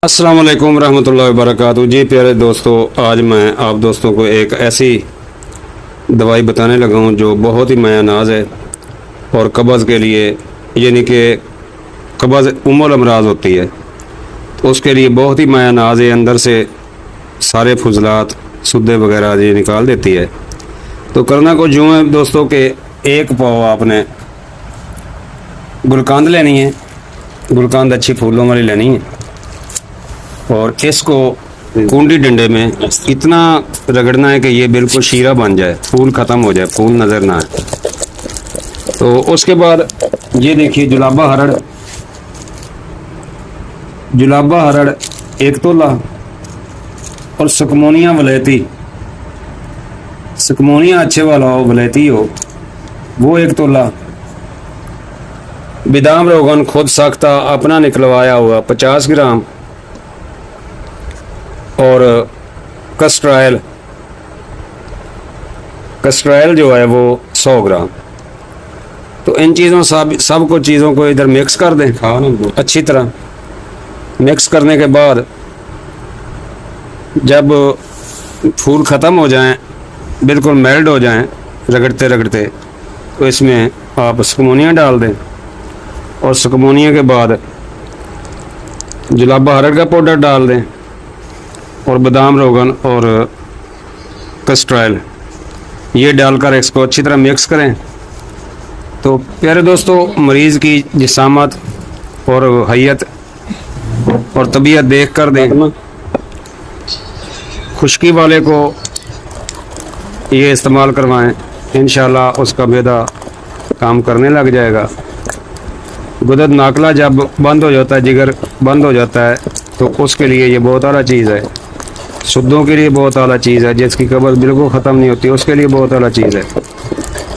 अस्सलाम वालेकुम रहमतुल्लाहि वबरकातुहू। जी प्यारे दोस्तों, आज मैं आप दोस्तों को एक ऐसी दवाई बताने लगा हूँ जो बहुत ही मायानाज है और कब्ज़ के लिए, यानी कि कब्ज़ उम्मुल अमराज होती है तो उसके लिए बहुत ही मायानाज है। अंदर से सारे फुजलात सुद्दे वगैरह ये निकाल देती है। तो करना को यूँ है दोस्तों के एक पाव आपने गुलकंद लेनी है। गुलकंद अच्छी फूलों वाली लेनी है और इसको कुंडी डंडे में इतना रगड़ना है कि ये बिल्कुल शीरा बन जाए, फूल ख़त्म हो जाए, फूल नज़र ना आए। तो उसके बाद ये देखिए जुलाबा हरड़ एक तोला और सुकमोनिया वलैती, सुकमोनिया अच्छे वाला हो, वलैती हो, वो एक तोला। बादाम रोगन खुद साख्ता अपना निकलवाया हुआ 50 ग्राम और कस्ट्रायल जो है वो 100 ग्राम। तो इन चीज़ों सब कुछ चीज़ों को इधर मिक्स कर दें अच्छी तरह। मिक्स करने के बाद जब फूल ख़त्म हो जाएं, बिल्कुल मेल्ट हो जाएं रगड़ते रगड़ते, तो इसमें आप सुकमोनिया डाल दें और सुकमोनिया के बाद जुलाबा हरड़ का पाउडर डाल दें और बादाम रोगन और कस्ट्रायल ये डालकर इसको अच्छी तरह मिक्स करें। तो प्यारे दोस्तों, मरीज़ की जिसामत और हैयत और तबीयत देख कर दें। खुश्की वाले को ये इस्तेमाल करवाएं, इंशाल्लाह उसका मैदा काम करने लग जाएगा। गुदद नाकला जब बंद हो जाता है, जिगर बंद हो जाता है, तो उसके लिए ये बहुत आला चीज़ है। शुद्धों के लिए बहुत आला चीज़ है। जिसकी कब्ज़ बिल्कुल ख़त्म नहीं होती उसके लिए बहुत आला चीज़ है।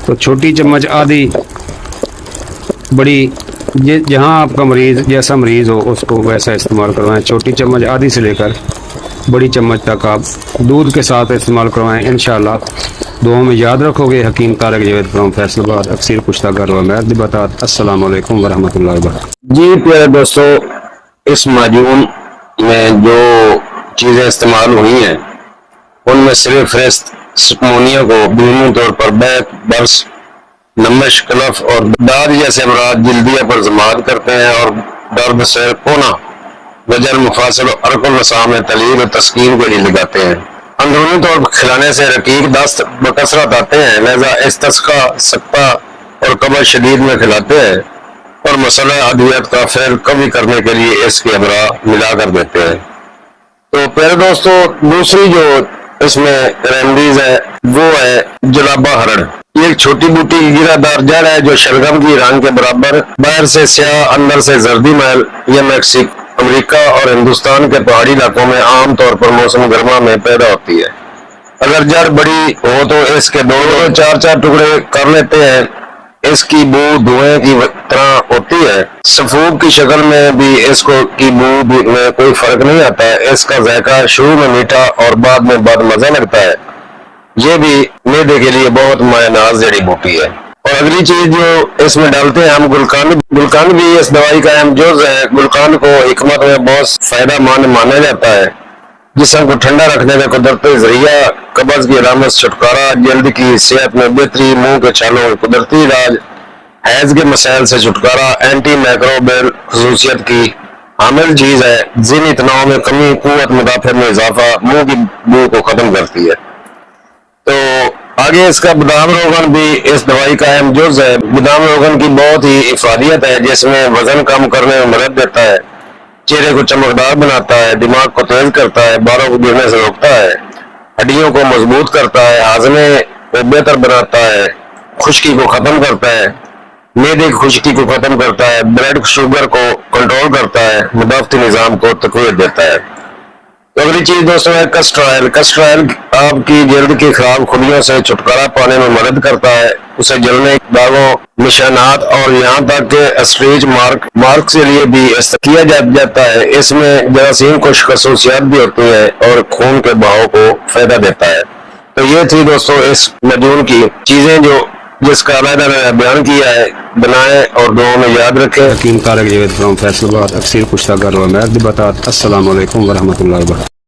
तो छोटी चम्मच आधी, बड़ी जहाँ आपका मरीज़ जैसा मरीज़ हो उसको वैसा इस्तेमाल करवाएं। छोटी चम्मच आधी से लेकर बड़ी चम्मच तक आप दूध के साथ इस्तेमाल करवाएं। इंशाअल्लाह दुआओं में याद रखोगे। हकीम तारक जावेद फ्रॉम फैसलाबाद, अक्सर कुश्तागर व महद बतात। अस्सलाम वालेकुम वरहमतुल्लाहि वबरकातुहू। जी प्यारे दोस्तों, इस माजून में जो चीज़ें इस्तेमाल हुई हैं उनमें सिर्फ फ्रेस्ट सुकमोनिया को बिनूनी तौर पर बैक, बर्स, नमश, कलफ और दाद जैसे अमराज जिल्दिया पर जमात करते हैं और दर्द से कोना, वजन, मुफासिल और अरकुल वसा में तलीब और तस्कीन के लिए लगाते हैं। अंदरूनी तौर पर खिलाने से रकीक दस्त बकसरत आते हैं, लिहाजा इस्तिस्का, सकता और कब्ज़ शदीद में खिलाते हैं और मसला अदियत का फेल कमी करने के लिए इसके अमरा मिला कर देते हैं। तो प्यारे दोस्तों, दूसरी जो इसमें रेमडीज है वो है जुलाबा हरड़। ये एक छोटी बूटी गिरादार जड़ है जो शलगम की रंग के बराबर, बाहर से स्याह, अंदर से जर्दी महल। यह मैक्सिक, अमेरिका और हिंदुस्तान के पहाड़ी इलाकों में आम तौर पर मौसम गर्मा में पैदा होती है। अगर जड़ बड़ी हो तो इसके दो चार टुकड़े कर लेते हैं। इसकी बू धुएं की तरह होती है। सफूब की शक्ल में भी इसको की बू में कोई फर्क नहीं आता है। इसका जायका शुरू में मीठा और बाद में बदमजा लगता है। ये भी मैदे के लिए बहुत मायनाज जड़ी बूटी है। और अगली चीज जो इसमें डालते हैं हम गुलकंद भी इस दवाई का अहम जुज़ है। गुलकंद को हिकमत में बहुत फायदा मंद माना जाता है। जिस्म को ठंडा रखने का कुदरती जरिया, कब्ज़ की अलामत से छुटकारा, जल्द की सेहत में बेहतरी, मुंह के छालों का कुदरती इलाज, हैज के मसाइल से छुटकारा, एंटी माइक्रोबियल खसूसियत की हामिल चीज है। ज़हनी तनाव में कमी, कुव्वत मुदाफ़ा में इजाफा, मुंह की बू को खत्म करती है। तो आगे इसका बादाम रोगन भी इस दवाई का अहम जुज़ है। बादाम रोगन की बहुत ही इफादियत है, जिसमें वजन कम करने में मदद देता है, चेहरे को चमकदार बनाता है, दिमाग को तेज करता है, बालों को गिरने से रोकता है, हड्डियों को मजबूत करता है, हाजमे को बेहतर बनाता है, खुश्की को खत्म करता है, मैदे की खुश्की को खत्म करता है, ब्लड शुगर को कंट्रोल करता है, मुदाफ़ती निज़ाम को तक़वियत देता है। तो अगली चीज दोस्तों है कस्ट्रायल आपकी जल्द की खराब खुलियों से छुटकारा पाने में मदद करता है, उसे जलने, दागों, निशानात और यहाँ तक के स्ट्रेच मार्क के लिए भी किया जाता है। इसमें जरासीम कुछ खसूसियात भी होती है और खून के बहाव को फायदा देता है। तो ये थी दोस्तों इस मजून की चीजें जो جس کا علیحدہ میں نے بیان کیا ہے، بنائیں اور دعاؤں میں یاد رکھیں۔ حکیم طارق جاوید فرام فیصل آباد، اکثیر کشتہ گر و مہر دی بتات۔ السلام علیکم ورحمۃ اللہ وبرکاتہ۔